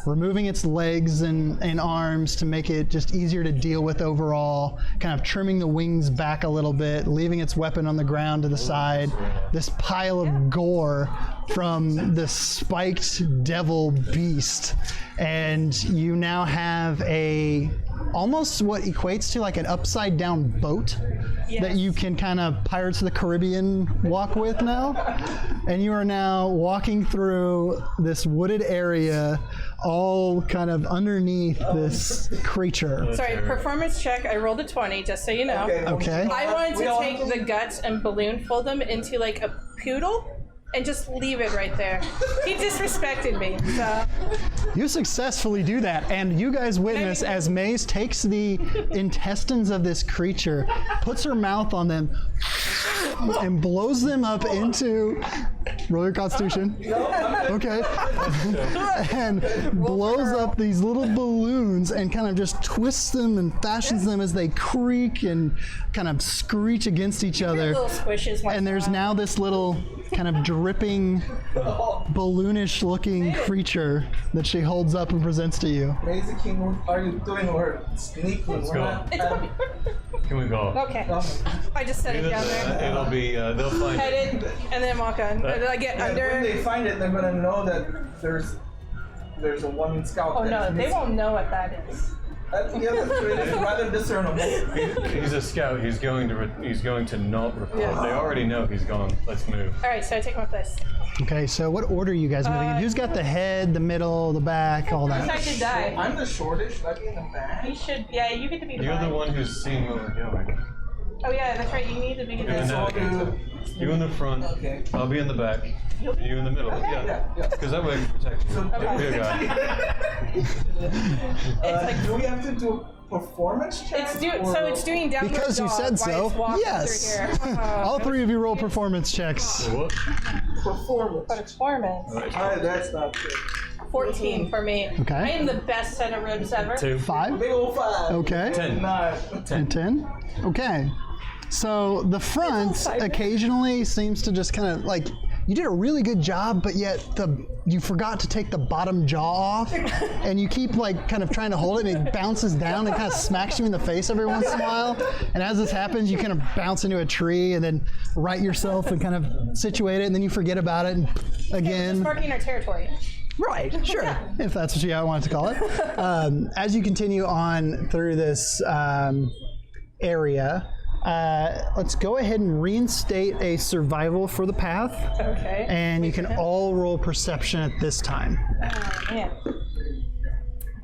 removing its legs and arms to make it just easier to deal with overall, kind of trimming the wings back a little bit, leaving its weapon on the ground to the side. This pile of gore from the spiked devil beast, and you now have a almost what equates to like an upside down boat that you can kind of Pirates of the Caribbean walk with now. And you are now walking through this wooded area, all kind of underneath this creature. Sorry, performance check. I rolled a 20, just so you know. Okay. I wanted to take the guts and balloon fold them into like a poodle and just leave it right there. He disrespected me, so. You successfully do that, and you guys witness as Maze takes the intestines of this creature, puts her mouth on them, and blows them up into. Roll your Constitution. Okay. And blows up these little balloons and kind of just twists them and fashions them as they creak and kind of screech against each other. Little squishes. And there's now this little kind of dripping, balloonish looking creature that she holds up and presents to you. Amazing King, what are you doing? We're sneaking. Let's go. Can we go? Okay. I just set it down there. It'll be, they'll find Head it. it, and then walk on. Did I get And when under? they find it, they're gonna know that there's a one scout. Oh that's no, they missing. won't know what that is. Yeah, that's true. It's rather discernible. He's a scout. He's going to not report. Yeah. They already know he's gone. Let's move. All right, so I take my place. Okay, so what order are you guys moving in? Who's got the head, the middle, the back, all I that? should die. I'm the shortest, like in the back. You should. Yeah, you get to be the You're the guy. one who's seeing where we're going. Oh yeah, that's right. You need to be You're the the. navigator. You in the front. Okay. I'll be in the back. You in the middle. Yeah, yeah. Because that way I can protect you. Be a guy. It's like Do we have to do a performance check? it's doing downward Because you dog said while so, it's walking yes. through here. All three of you roll performance checks. What? performance. Performance. Alright, that's not good. 14 for me. Okay. I am the best set of ribs ever. 2. 5 Big old 5. Okay. 10. 9. and 10. Okay. So the front exciting. occasionally seems to just kind of like, you did a really good job, but yet you forgot to take the bottom jaw off, and you keep like kind of trying to hold it, and it bounces down and kind of smacks you in the face every once in a while. And as this happens, you kind of bounce into a tree and then right yourself and kind of situate it, and then you forget about it and again. Marking our territory. Right, sure, if that's what you wanted to call it. As you continue on through this area, let's go ahead and reinstate a survival for the path. Okay. And you can all roll perception at this time. Oh, man.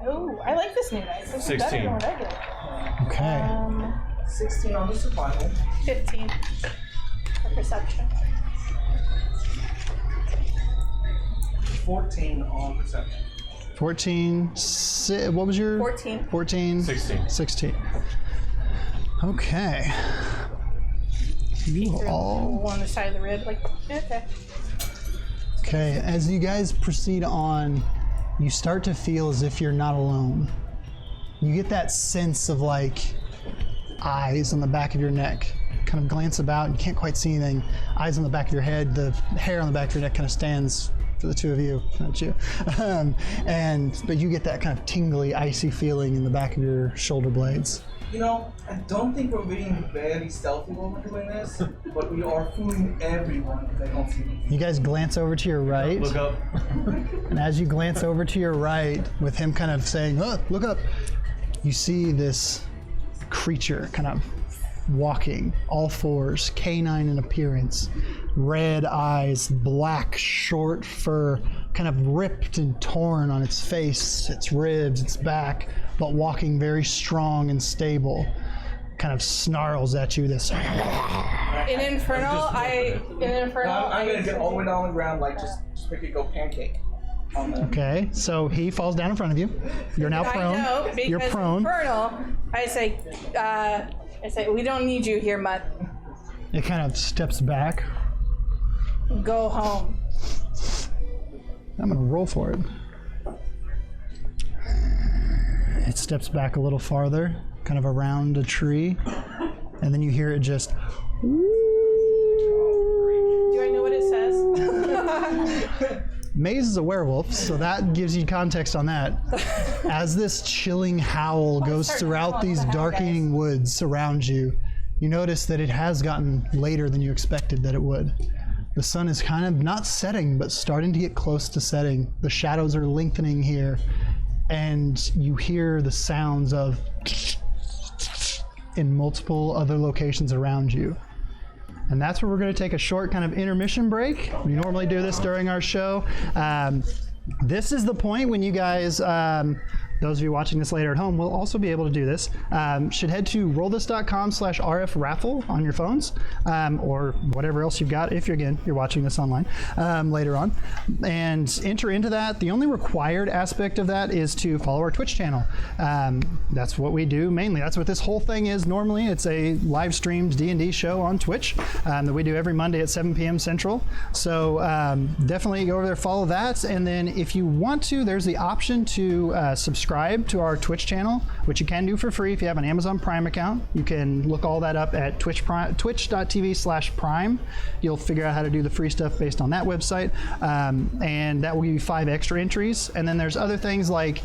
Oh, I like this new dice. This is better 16. than what I did. Okay. 16 on the survival. 15 for perception. 14 on perception. 14. What was your? 14. 14. 16. 16. Okay. You all. On the side of the rib, like, okay. Okay, as you guys proceed on, you start to feel as if you're not alone. You get that sense of like eyes on the back of your neck. Kind of glance about, you can't quite see anything. Eyes on the back of your head, the hair on the back of your neck kind of stands for the two of you, not you. But you get that kind of tingly, icy feeling in the back of your shoulder blades. You know, I don't think we're being very stealthy when we're doing this, but we are fooling everyone if they don't see me. You guys glance over to your right. Look up. And as you glance over to your right, with him kind of saying, oh, look up, you see this creature kind of walking, all fours, canine in appearance, red eyes, black, short fur, kind of ripped and torn on its face, its ribs, its back, but walking very strong and stable. Kind of snarls at you this. In Infernal, I'm gonna get all the way down on the ground, like just make it go pancake. Okay, so he falls down in front of you. You're now prone. I know, because You're prone. Infernal, I say, we don't need you here, Mutt. It kind of steps back. Go home. I'm gonna roll for it. It steps back a little farther, kind of around a tree, and then you hear it just. Do I know what it says? Maze is a werewolf, so that gives you context on that. As this chilling howl goes throughout these darkening woods around you, you notice that it has gotten later than you expected that it would. The sun is kind of not setting, but starting to get close to setting. The shadows are lengthening here, and you hear the sounds of in multiple other locations around you. And that's where we're going to take a short kind of intermission break. We normally do this during our show. This is the point when you guys, those of you watching this later at home, will also be able to do this. Should head to RoleThis.com/RFRaffle on your phones, or whatever else you've got if you're watching this online later on, and enter into that. The only required aspect of that is to follow our Twitch channel. That's what we do mainly. That's what this whole thing is normally. It's a live streamed D&D show on Twitch that we do every Monday at 7 p.m. Central. So definitely go over there, follow that, and then if you want to, there's the option to subscribe to our Twitch channel, which you can do for free if you have an Amazon Prime account. You can look all that up at twitch.tv/prime. You'll figure out how to do the free stuff based on that website, and that will give you 5 extra entries. And then there's other things like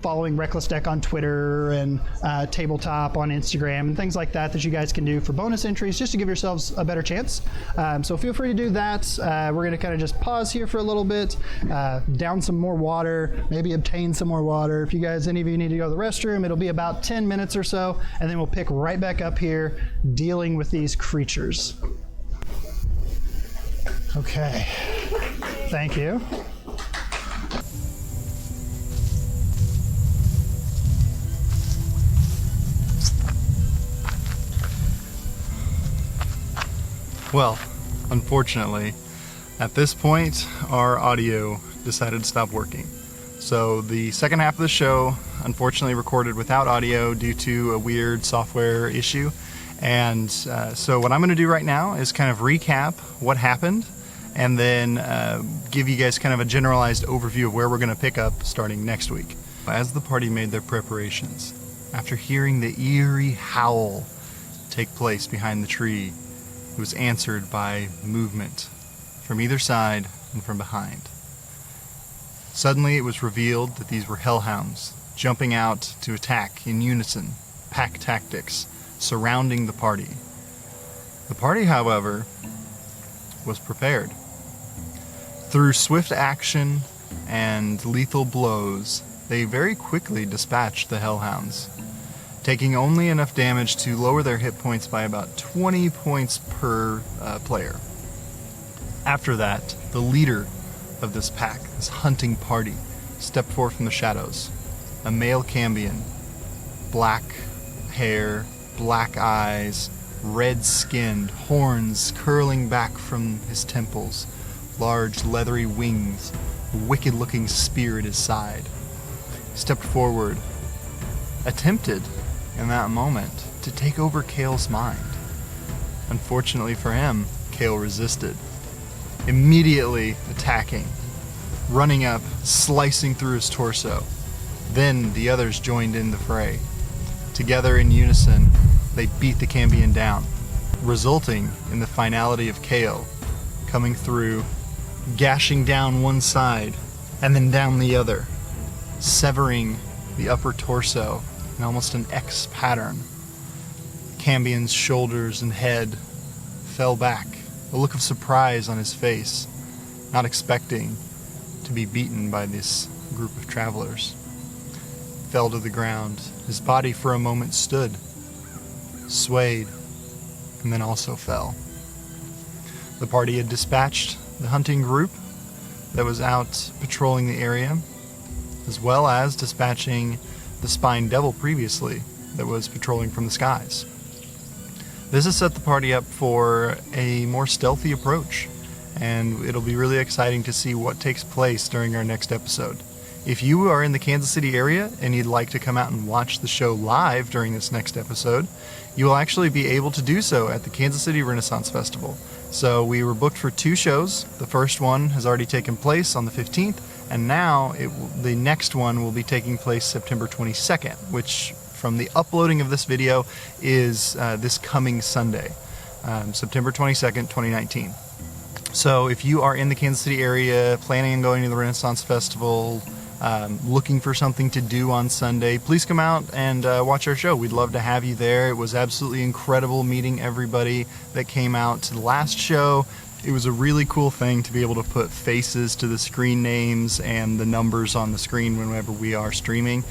following Reckless Deck on Twitter and Tabletop on Instagram and things like that that you guys can do for bonus entries just to give yourselves a better chance. So feel free to do that. We're going to kind of just pause here for a little bit, down some more water, maybe obtain some more water. If you guys, any of you need to go to the restroom, it'll be about 10 minutes or so, and then we'll pick right back up here dealing with these creatures. Okay. Thank you. Well, unfortunately, at this point, our audio decided to stop working. So the second half of the show, unfortunately, recorded without audio due to a weird software issue. And so what I'm going to do right now is kind of recap what happened, and then give you guys kind of a generalized overview of where we're going to pick up starting next week. As the party made their preparations, after hearing the eerie howl take place behind the tree, it was answered by movement from either side and from behind. Suddenly it was revealed that these were hellhounds, jumping out to attack in unison, pack tactics, surrounding the party. The party, however, was prepared. Through swift action and lethal blows, they very quickly dispatched the hellhounds, taking only enough damage to lower their hit points by about 20 points per player. After that, the leader of this pack, this hunting party, stepped forth from the shadows. A male Cambion, black hair, black eyes, red-skinned, horns curling back from his temples, large leathery wings, a wicked-looking spear at his side. He stepped forward, attempted, in that moment, to take over Kael's mind. Unfortunately for him, Kael resisted, immediately attacking, running up, slicing through his torso. Then the others joined in the fray. Together in unison, they beat the Cambion down, resulting in the finality of Kael coming through gashing down one side and then down the other, severing the upper torso in almost an X pattern. Cambion's shoulders and head fell back, a look of surprise on his face, not expecting to be beaten by this group of travelers. Fell to the ground. His body for a moment stood, swayed, and then also fell. The party had dispatched the hunting group that was out patrolling the area, as well as dispatching the spine devil previously that was patrolling from the skies. This has set the party up for a more stealthy approach, and it'll be really exciting to see what takes place during our next episode. If you are in the Kansas City area and you'd like to come out and watch the show live during this next episode, you will actually be able to do so at the Kansas City Renaissance Festival. So we were booked for 2 shows. The first one has already taken place on the 15th, and now the next one will be taking place September 22nd, which from the uploading of this video is this coming Sunday, September 22nd, 2019. So if you are in the Kansas City area, planning on going to the Renaissance Festival, looking for something to do on Sunday, please come out and watch our show. We'd love to have you there. It was absolutely incredible meeting everybody that came out to the last show. It was a really cool thing to be able to put faces to the screen names and the numbers on the screen whenever we are streaming.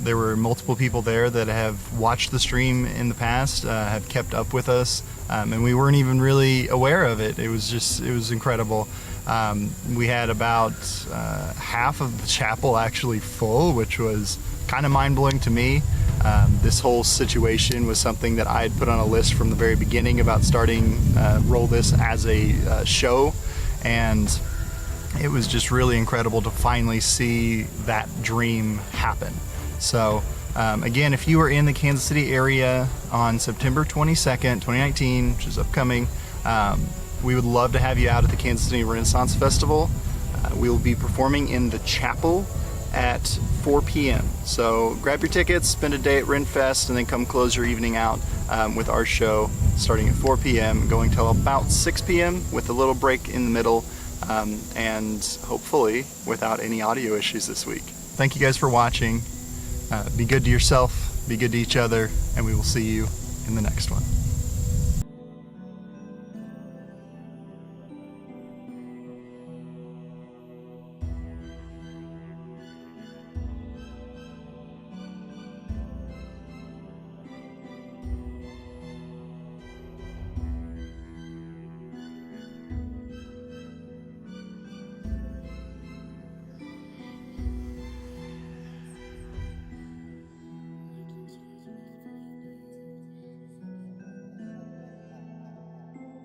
There were multiple people there that have watched the stream in the past, have kept up with us, and we weren't even really aware of it. It was incredible. We had about half of the chapel actually full, which was kind of mind-blowing to me. This whole situation was something that I had put on a list from the very beginning about starting RoleThis as a show, and it was just really incredible to finally see that dream happen. So again, if you are in the Kansas City area on September 22nd, 2019, which is upcoming, we would love to have you out at the Kansas City Renaissance Festival. We will be performing in the chapel at 4 p.m. So grab your tickets, spend a day at RenFest, and then come close your evening out with our show starting at 4 p.m. going till about 6 p.m. with a little break in the middle, and hopefully without any audio issues this week. Thank you guys for watching. Be good to yourself, be good to each other, and we will see you in the next one.